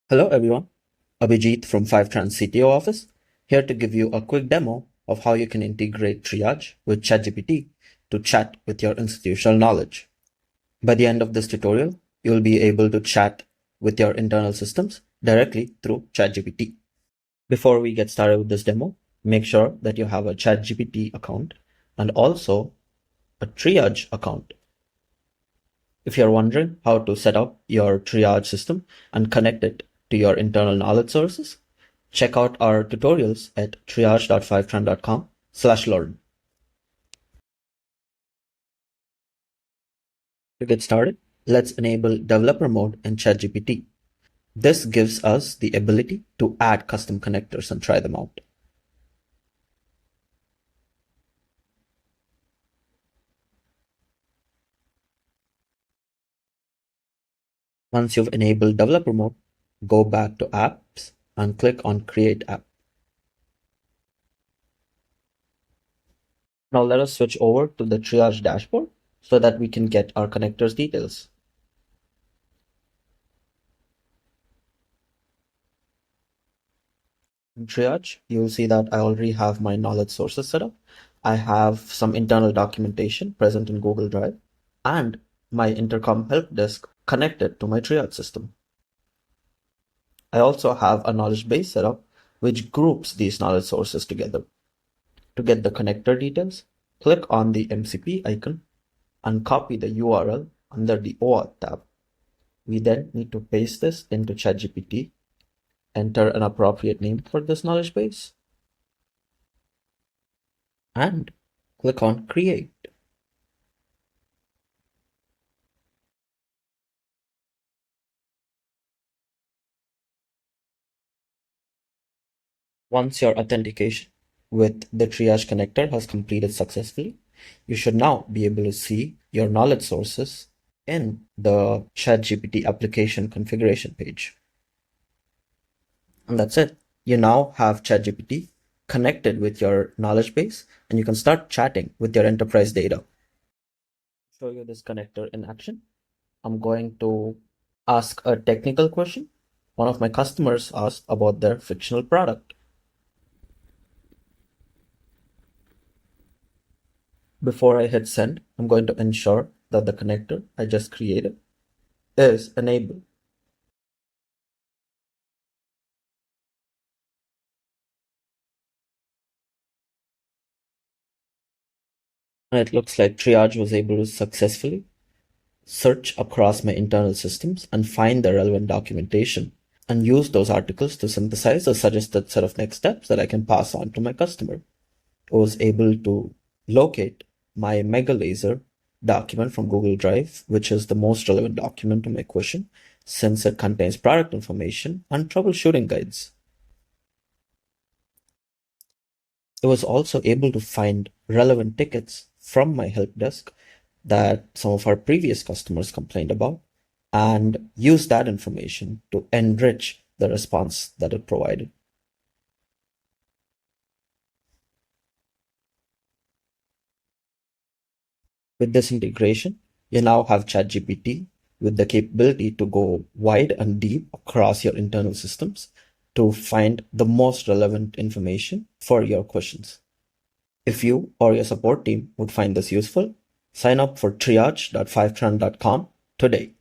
Hello everyone, Abhijit from 5trans CTO office, here to give you a quick demo of how you can integrate Triage with ChatGPT to chat with your institutional knowledge. By the end of this tutorial, you will be able to chat with your internal systems directly through ChatGPT. Before we get started with this demo, make sure that you have a ChatGPT account and also a Triage account. If you're wondering how to set up your Triage system and connect it to your internal knowledge sources, check out our tutorials at triage.fivetran.com/learn. To get started, let's enable developer mode in ChatGPT. This gives us the ability to add custom connectors and try them out. Once you've enabled developer mode, go back to apps and click on create app. Now let us switch over to the Triage dashboard so that we can get our connectors details. In Triage, you'll see that I already have my knowledge sources set up. I have some internal documentation present in Google Drive and my intercom help desk connected to my Triage system. I also have a knowledge base set up which groups these knowledge sources together. To get the connector details, click on the MCP icon and copy the URL under the OAuth tab. We then need to paste this into ChatGPT, enter an appropriate name for this knowledge base, and click on create. Once your authentication with the Triage connector has completed successfully, you should now be able to see your knowledge sources in the ChatGPT application configuration page. And that's it. You now have ChatGPT connected with your knowledge base and you can start chatting with your enterprise data. Show you this connector in action. I'm going to ask a technical question. One of my customers asked about their fictional product. Before I hit send, I'm going to ensure that the connector I just created is enabled. And it looks like Triage was able to successfully search across my internal systems and find the relevant documentation and use those articles to synthesize a suggested set of next steps that I can pass on to my customer. I was able to locate my Mega Laser document from Google Drive, which is the most relevant document to my question since it contains product information and troubleshooting guides. I was also able to find relevant tickets from my help desk that some of our previous customers complained about and use that information to enrich the response that it provided. With this integration, you now have ChatGPT with the capability to go wide and deep across your internal systems to find the most relevant information for your questions. If you or your support team would find this useful, sign up for triage.fivetran.com today.